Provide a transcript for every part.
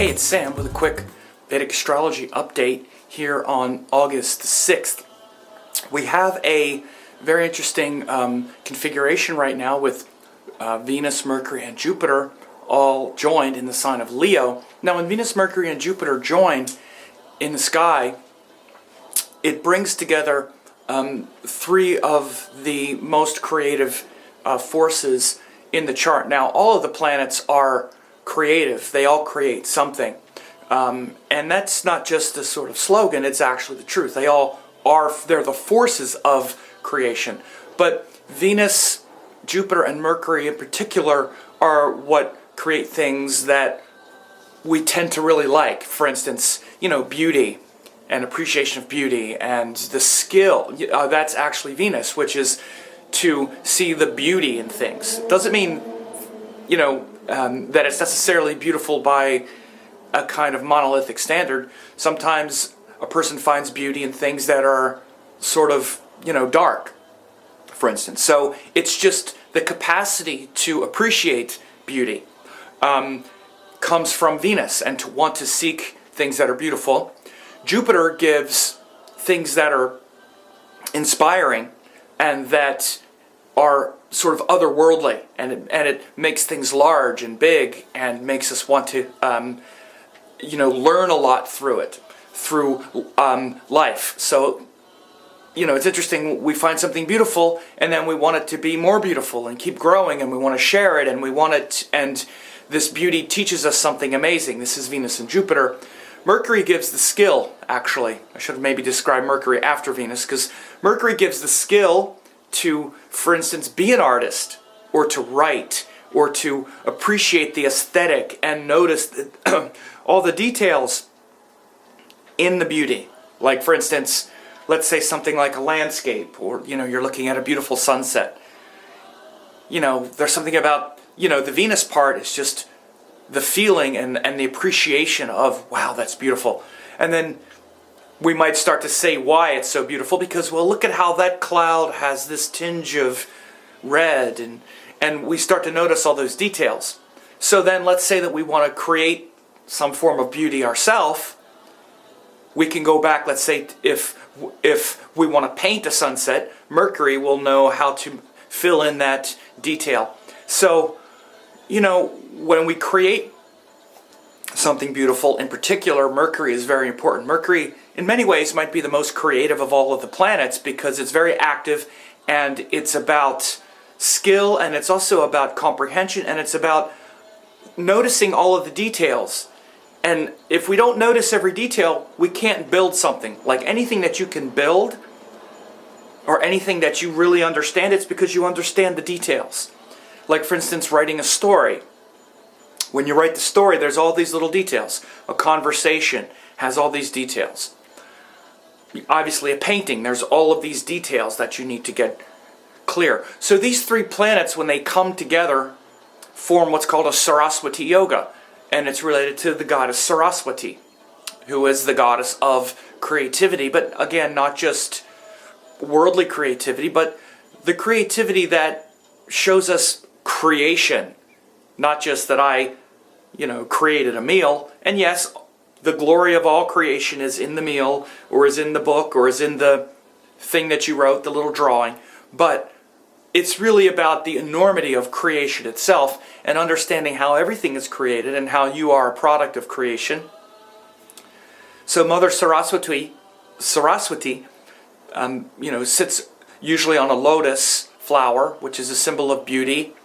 Hey, it's Sam with a quick Vedic astrology update here on August 6th. We have a very interesting configuration right now with Venus, Mercury, and Jupiter all joined in the sign of Leo. Now, when Venus, Mercury, and Jupiter join in the sky, it brings together three of the most creative forces in the chart. Now, all of the planets are creative. They all create something. And that's not just a sort of slogan, it's actually the truth. They all are, they're the forces of creation. But Venus, Jupiter, and Mercury in particular are what create things that we tend to really like. For instance, beauty and appreciation of beauty and the skill. That's actually Venus, which is to see the beauty in things. Doesn't mean, that it's necessarily beautiful by a kind of monolithic standard. Sometimes a person finds beauty in things that are sort of, dark, for instance. So it's just the capacity to appreciate beauty comes from Venus, and to want to seek things that are beautiful. Jupiter gives things that are inspiring and that are sort of otherworldly, and it makes things large and big and makes us want to learn a lot through life. So it's interesting, we find something beautiful and then we want it to be more beautiful and keep growing, and we want to share it, and we want it, and this beauty teaches us something amazing. This is Venus and Jupiter. Mercury gives the skill, actually. I should have maybe described Mercury after Venus, because Mercury gives the skill to, for instance, be an artist, or to write, or to appreciate the aesthetic and notice all the details in the beauty. Like, for instance, let's say something like a landscape, or you're looking at a beautiful sunset. There's something about, the Venus part is just the feeling and the appreciation of, wow, that's beautiful. And then we might start to say why it's so beautiful, because, well, look at how that cloud has this tinge of red, and we start to notice all those details. So then let's say that we want to create some form of beauty ourselves. We can go back, let's say if we want to paint a sunset, Mercury will know how to fill in that detail. So, when we create something beautiful, in particular, Mercury is very important. Mercury, in many ways, might be the most creative of all of the planets, because it's very active, and it's about skill, and it's also about comprehension, and it's about noticing all of the details. And if we don't notice every detail, we can't build something. Like anything that you can build, or anything that you really understand, it's because you understand the details. Like, for instance, writing a story. When you write the story, there's all these little details. A conversation has all these details. Obviously, a painting, there's all of these details that you need to get clear. So these three planets, when they come together, form what's called a Saraswati yoga. And it's related to the goddess Saraswati, who is the goddess of creativity. But again, not just worldly creativity, but the creativity that shows us creation. Not just that I, created a meal. And yes, the glory of all creation is in the meal, or is in the book, or is in the thing that you wrote, the little drawing. But it's really about the enormity of creation itself, and understanding how everything is created and how you are a product of creation. So Mother Saraswati, sits usually on a lotus flower, which is a symbol of beauty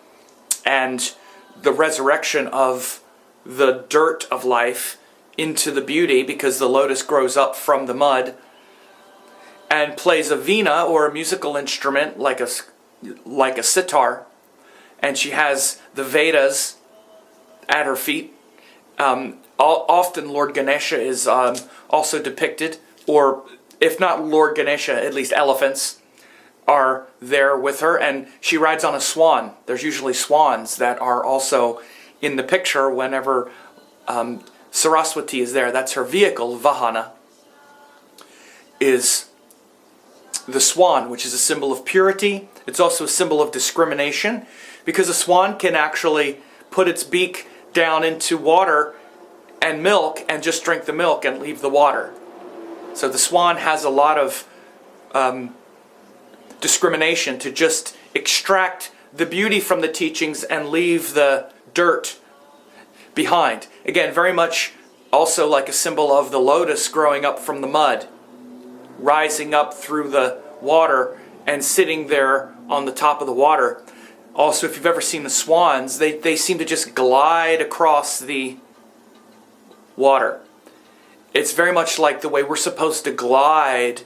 and the resurrection of the dirt of life into the beauty, because the lotus grows up from the mud, and plays a veena, or a musical instrument like a sitar, and she has the Vedas at her feet. Often Lord Ganesha is also depicted, or if not Lord Ganesha, at least elephants are there with her, and she rides on a swan. There's usually swans that are also in the picture whenever Saraswati is there. That's her vehicle, Vahana, is the swan, which is a symbol of purity. It's also a symbol of discrimination, because a swan can actually put its beak down into water and milk and just drink the milk and leave the water. So the swan has a lot of discrimination to just extract the beauty from the teachings and leave the dirt behind. Again, very much also like a symbol of the lotus growing up from the mud, rising up through the water and sitting there on the top of the water. Also, if you've ever seen the swans, they seem to just glide across the water. It's very much like the way we're supposed to glide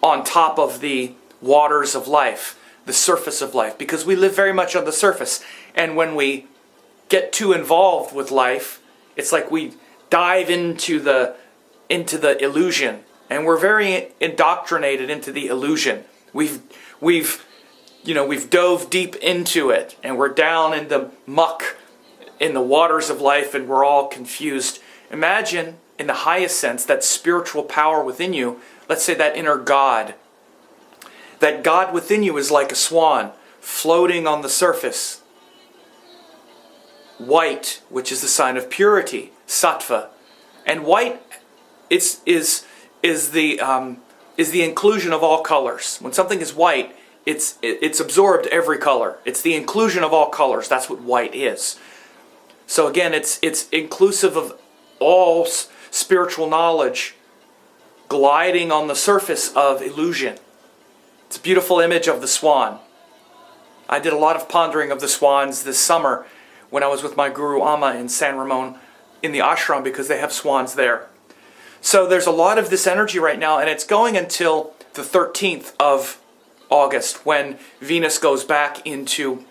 on top of the waters of life, the surface of life, because we live very much on the surface. And when we get too involved with life, it's like we dive into the illusion, and we're very indoctrinated into the illusion. We've dove deep into it, and we're down in the muck, in the waters of life, and we're all confused. Imagine, in the highest sense, that spiritual power within you, let's say that inner God. That God within you is like a swan, floating on the surface. White, which is the sign of purity, sattva. And white is the inclusion of all colors. When something is white, it's absorbed every color. It's the inclusion of all colors. That's what white is. So again, it's inclusive of all spiritual knowledge gliding on the surface of illusion. It's a beautiful image of the swan. I did a lot of pondering of the swans this summer when I was with my Guru Amma in San Ramon in the ashram, because they have swans there. So there's a lot of this energy right now, and it's going until the 13th of August, when Venus goes back into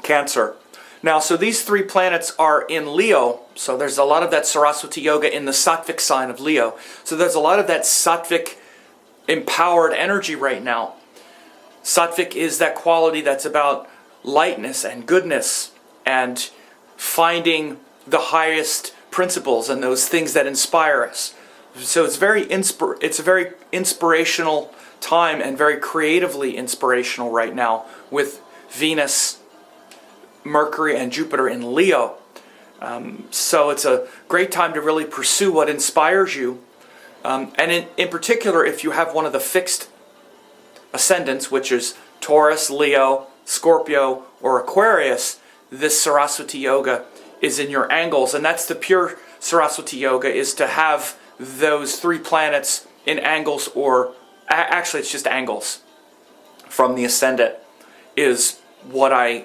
Cancer. Now, so these three planets are in Leo, so there's a lot of that Saraswati yoga in the sattvic sign of Leo. So there's a lot of that sattvic empowered energy right now. Sattvic is that quality that's about lightness and goodness and finding the highest principles and those things that inspire us. So it's a very inspirational time and very creatively inspirational right now with Venus, Mercury, and Jupiter in Leo. So it's a great time to really pursue what inspires you. And in particular, if you have one of the fixed ascendants, which is Taurus, Leo, Scorpio, or Aquarius, this Saraswati yoga is in your angles. And that's the pure Saraswati yoga, is to have those three planets in angles, or actually it's just angles from the ascendant, is what I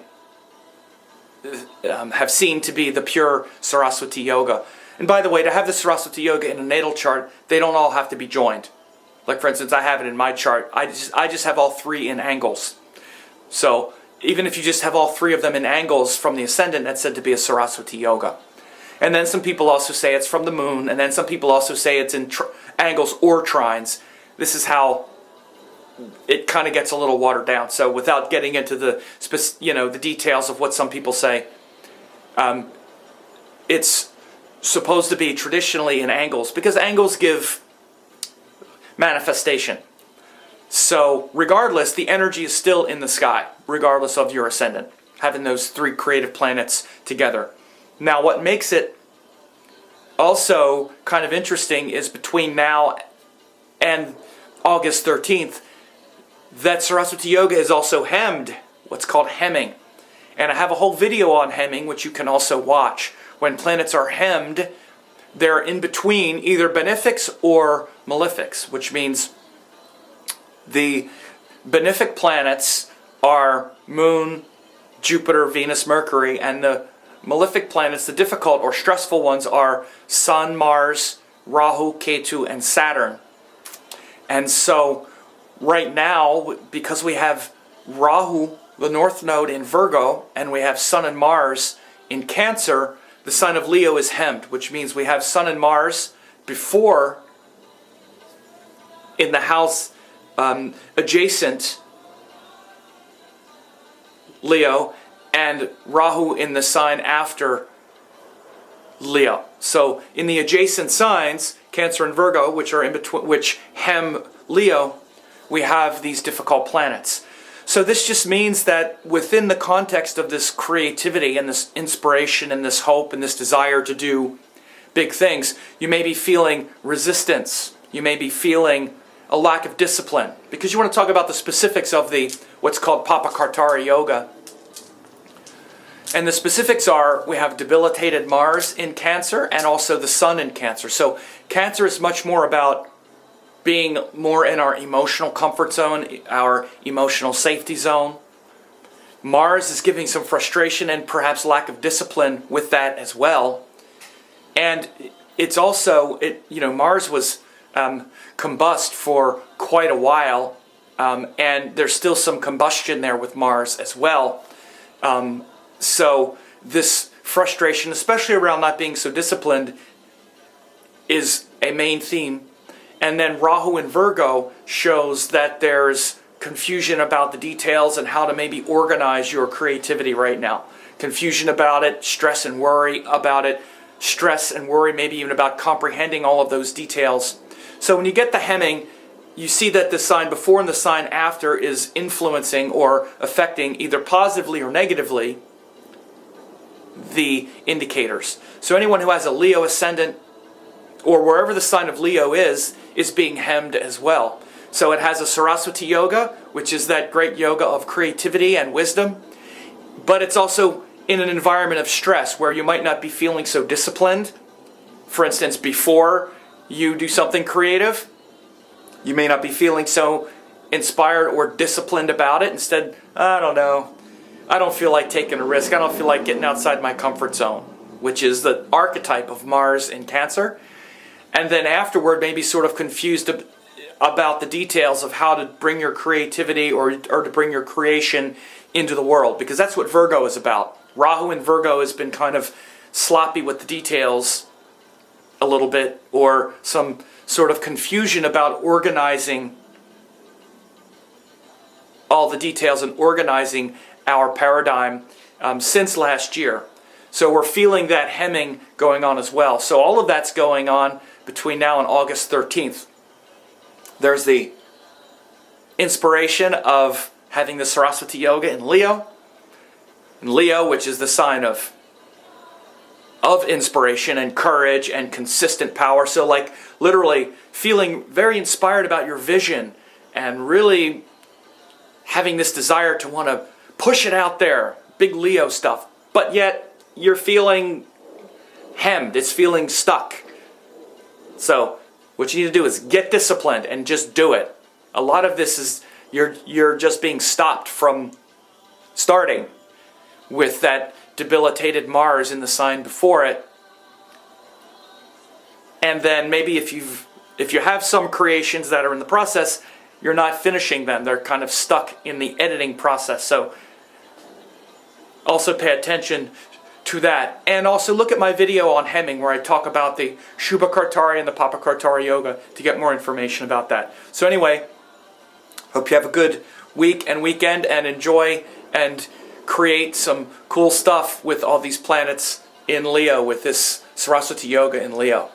have seen to be the pure Saraswati yoga. And by the way, to have the Saraswati yoga in a natal chart, they don't all have to be joined. Like for instance, I have it in my chart. I just have all three in angles. So even if you just have all three of them in angles from the ascendant, that's said to be a Saraswati yoga. And then some people also say it's from the moon, and then some people also say it's in angles or trines. This is how it kind of gets a little watered down. So without getting into the details of what some people say, it's supposed to be traditionally in angles, because angles give manifestation. So regardless, the energy is still in the sky, regardless of your ascendant, having those three creative planets together. Now, what makes it also kind of interesting is between now and August 13th, that Saraswati yoga is also hemmed, what's called hemming. And I have a whole video on hemming, which you can also watch. When planets are hemmed, they're in between either benefics or malefics, which means the benefic planets are Moon, Jupiter, Venus, Mercury, and the malefic planets, the difficult or stressful ones, are Sun, Mars, Rahu, Ketu, and Saturn. And so right now, because we have Rahu, the North Node, in Virgo, and we have Sun and Mars in Cancer, the sign of Leo is hemmed, which means we have Sun and Mars before in the house adjacent Leo, and Rahu in the sign after Leo. So in the adjacent signs, Cancer and Virgo, which are in between, which hem Leo, we have these difficult planets. So this just means that within the context of this creativity and this inspiration and this hope and this desire to do big things, you may be feeling resistance. You may be feeling a lack of discipline, because you want to talk about the specifics of the what's called Papakartara Yoga. And the specifics are, we have debilitated Mars in Cancer and also the Sun in Cancer. So Cancer is much more about being more in our emotional comfort zone, our emotional safety zone. Mars is giving some frustration and perhaps lack of discipline with that as well. And it's also, Mars was combust for quite a while, and there's still some combustion there with Mars as well. So this frustration, especially around not being so disciplined, is a main theme. And then Rahu in Virgo shows that there's confusion about the details and how to maybe organize your creativity right now. Confusion about it, stress and worry about it, stress and worry maybe even about comprehending all of those details. So when you get the hemming, you see that the sign before and the sign after is influencing or affecting either positively or negatively the indicators. So anyone who has a Leo ascendant or wherever the sign of Leo is being hemmed as well. So it has a Saraswati yoga, which is that great yoga of creativity and wisdom, but it's also in an environment of stress where you might not be feeling so disciplined. For instance, before you do something creative, you may not be feeling so inspired or disciplined about it. Instead, I don't know, I don't feel like taking a risk. I don't feel like getting outside my comfort zone, which is the archetype of Mars in Cancer. And then afterward, maybe sort of confused about the details of how to bring your creativity or to bring your creation into the world, because that's what Virgo is about. Rahu in Virgo has been kind of sloppy with the details a little bit, or some sort of confusion about organizing all the details and organizing our paradigm since last year. So we're feeling that hemming going on as well. So all of that's going on between now and August 13th. There's the inspiration of having the Saraswati yoga in Leo. In Leo, which is the sign of inspiration and courage and consistent power. So like literally feeling very inspired about your vision and really having this desire to want to push it out there. Big Leo stuff. But yet you're feeling hemmed. It's feeling stuck. So what you need to do is get disciplined and just do it. A lot of this is you're just being stopped from starting with that debilitated Mars in the sign before it. And then maybe if you have some creations that are in the process, you're not finishing them. They're kind of stuck in the editing process. So also pay attention to that. And also look at my video on hemming where I talk about the Shubhakartari and the Papakartara yoga to get more information about that. So anyway, hope you have a good week and weekend and enjoy and create some cool stuff with all these planets in Leo with this Saraswati yoga in Leo.